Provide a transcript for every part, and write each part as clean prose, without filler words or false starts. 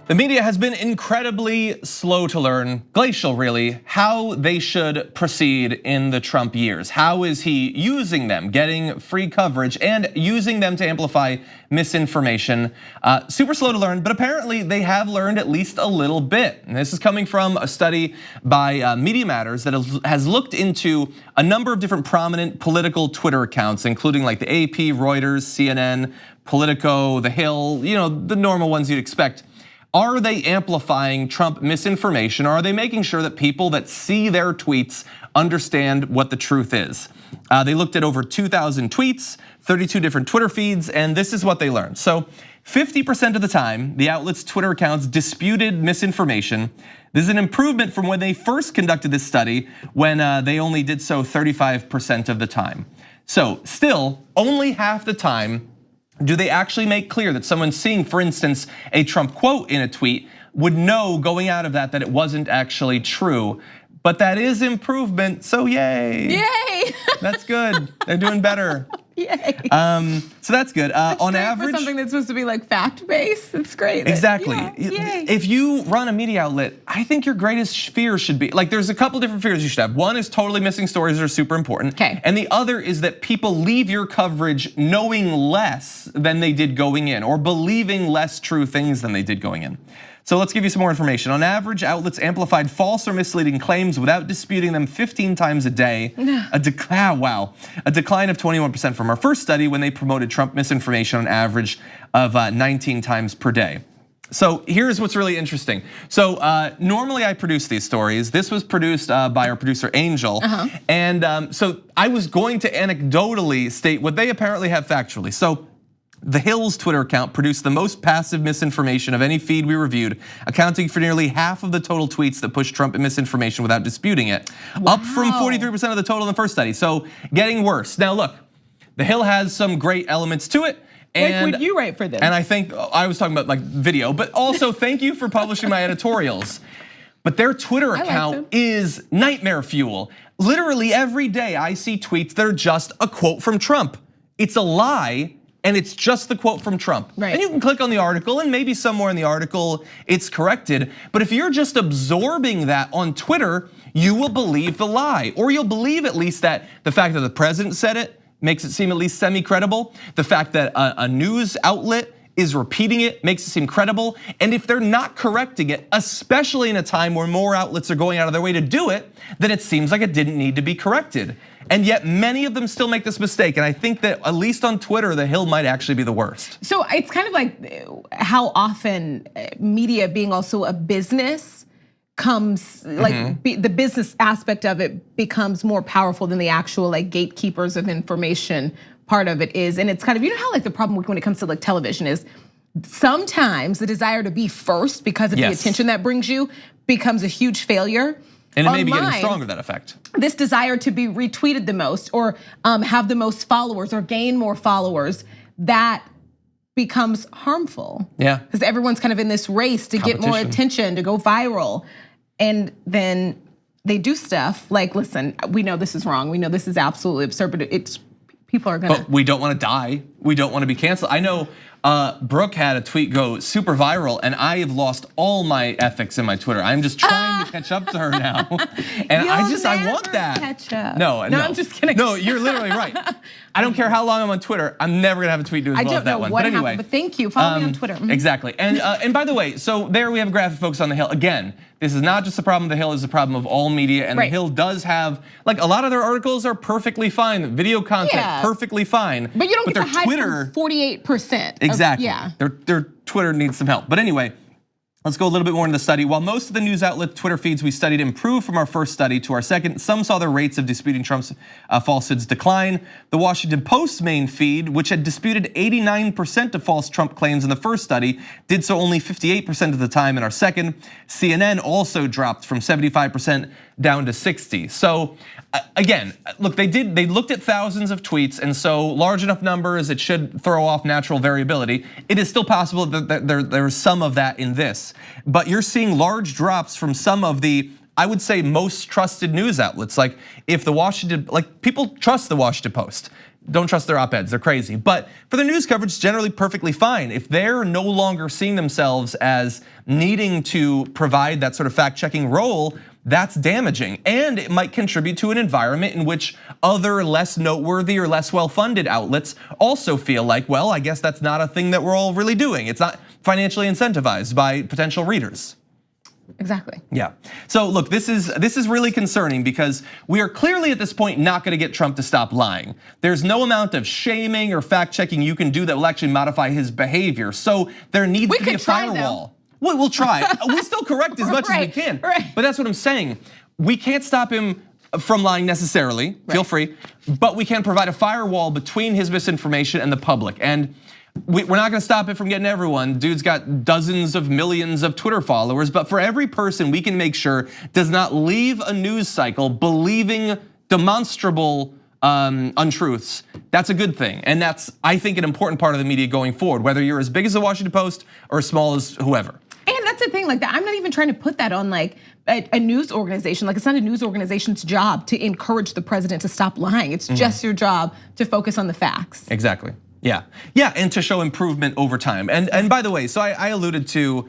The media has been incredibly slow to learn, glacial really, how they should proceed in the Trump years. How is he using them, getting free coverage and using them to amplify misinformation? Super slow to learn, but apparently they have learned at least a little bit. And this is coming from a study by Media Matters that has looked into a number of different prominent political Twitter accounts, including like the AP, Reuters, CNN, Politico, The Hill, the normal ones you'd expect. Are they amplifying Trump misinformation? Or are they making sure that people that see their tweets understand what the truth is? They looked at over 2,000 tweets, 32 different Twitter feeds, and this is what they learned. So 50% of the time, the outlet's Twitter accounts disputed misinformation. This is an improvement from when they first conducted this study, when they only did so 35% of the time. So still, only half the time do they actually make clear that someone seeing, for instance, a Trump quote in a tweet would know going out of that it wasn't actually true. But that is improvement, so yay. Yay. That's good, they're doing better. Yay. So that's good. On great average, for something that's supposed to be like fact-based, it's great. Exactly. Yeah, yay. If you run a media outlet, I think your greatest fear should be, like there's a couple different fears you should have. One is totally missing stories that are super important. Okay. And the other is that people leave your coverage knowing less than they did going in, or believing less true things than they did going in. So let's give you some more information. On average, outlets amplified false or misleading claims without disputing them 15 times a day. A decline of 21% from our first study when they promoted Trump misinformation on average of 19 times per day. So here's what's really interesting. So normally I produce these stories. This was produced by our producer Angel. And so I was going to anecdotally state what they apparently have factually. So The Hill's Twitter account produced the most passive misinformation of any feed we reviewed, accounting for nearly half of the total tweets that pushed Trump misinformation without disputing it, up from 43% of the total in the first study. So getting worse. Now look, The Hill has some great elements to it. What would you write for this? And I think, I was talking about like video, but also thank you for publishing my editorials. But their Twitter account is nightmare fuel. Literally every day I see tweets that are just a quote from Trump. It's a lie. And it's just the quote from Trump. Right. And you can click on the article and maybe somewhere in the article it's corrected. But if you're just absorbing that on Twitter, you will believe the lie. Or you'll believe at least that the fact that the president said it makes it seem at least semi-credible. The fact that a news outlet is repeating it makes it seem credible. And if they're not correcting it, especially in a time where more outlets are going out of their way to do it, then it seems like it didn't need to be corrected. And yet many of them still make this mistake. And I think that at least on Twitter, The Hill might actually be the worst. So it's kind of like how often media being also a business comes, like the business aspect of it becomes more powerful than the actual like gatekeepers of information part of it is. And it's kind of, how like the problem when it comes to like television is sometimes the desire to be first because of the attention that brings you becomes a huge failure. And it may be getting stronger, that effect. This desire to be retweeted the most or have the most followers or gain more followers, that becomes harmful. Yeah. Because everyone's kind of in this race to get more attention, to go viral. And then they do stuff like, listen, we know this is wrong. We know this is absolutely absurd, but people are gonna. But we don't want to die. We don't want to be canceled. I know Brooke had a tweet go super viral and I have lost all my ethics in my Twitter. I'm just trying to catch up to her now. And I want that. Catch up. No, I'm just kidding. No, you're literally right. I don't care how long I'm on Twitter. I'm never gonna have a tweet do as well as that one. What But anyway, happened, but thank you. Follow me on Twitter. Exactly. And by the way, so there we have a graphic focus on The Hill. Again, this is not just a problem of The Hill, it's a problem of all media. And The Hill does have, like a lot of their articles are perfectly fine. Video content, perfectly fine. But you don't get their the hype Twitter, from 48%. Exactly. Their Twitter needs some help. But anyway, let's go a little bit more into the study. While most of the news outlet Twitter feeds we studied improved from our first study to our second, some saw their rates of disputing Trump's falsehoods decline. The Washington Post's main feed, which had disputed 89% of false Trump claims in the first study, did so only 58% of the time in our second. CNN also dropped from 75% down to 60. So again, look, they looked at thousands of tweets, and so large enough numbers, it should throw off natural variability. It is still possible that there's some of that in this, but you're seeing large drops from some of the I would say most trusted news outlets. Like if the Washington, like people trust the Washington Post. Don't trust their op-eds, they're crazy. But for their news coverage, it's generally perfectly fine. If they're no longer seeing themselves as needing to provide that sort of fact-checking role, that's damaging. And it might contribute to an environment in which other less noteworthy or less well-funded outlets also feel like, well, I guess that's not a thing that we're all really doing. It's not financially incentivized by potential readers. Exactly. Yeah. So look, this is really concerning because we are clearly at this point not going to get Trump to stop lying. There's no amount of shaming or fact checking you can do that will actually modify his behavior. So there needs to be a firewall. We'll try. We'll still correct as much as we can. Right. But that's what I'm saying. We can't stop him from lying necessarily. Feel free. But we can provide a firewall between his misinformation and the public. And we're not gonna stop it from getting everyone. Dude's got dozens of millions of Twitter followers, but for every person we can make sure does not leave a news cycle believing demonstrable untruths, that's a good thing. And that's, I think, an important part of the media going forward, whether you're as big as the Washington Post or as small as whoever. And that's the thing, like that. I'm not even trying to put that on like a news organization. Like it's not a news organization's job to encourage the president to stop lying. It's just your job to focus on the facts. Exactly. Yeah, and to show improvement over time. And by the way, so I alluded to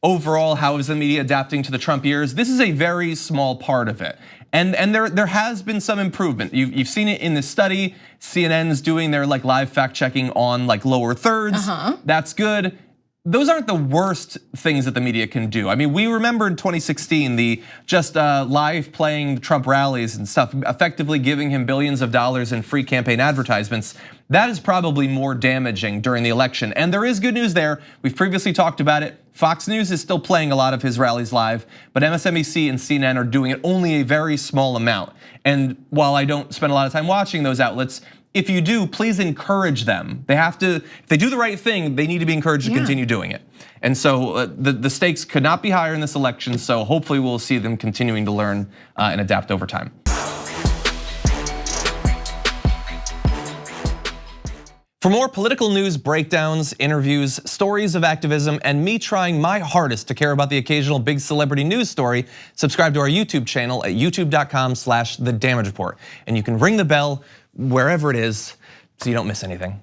overall how is the media adapting to the Trump years. This is a very small part of it. And there has been some improvement. You've seen it in this study. CNN's doing their like live fact checking on like lower thirds. That's good. Those aren't the worst things that the media can do. I mean, we remember in 2016, the just live playing Trump rallies and stuff, effectively giving him billions of dollars in free campaign advertisements. That is probably more damaging during the election. And there is good news there. We've previously talked about it. Fox News is still playing a lot of his rallies live, but MSNBC and CNN are doing it only a very small amount. And while I don't spend a lot of time watching those outlets, if you do, please encourage them. They have to, if they do the right thing, they need to be encouraged to continue doing it. And so the stakes could not be higher in this election, so hopefully we'll see them continuing to learn and adapt over time. For more political news breakdowns, interviews, stories of activism, and me trying my hardest to care about the occasional big celebrity news story, subscribe to our YouTube channel at youtube.com/thedamagereport. And you can ring the bell wherever it is so you don't miss anything.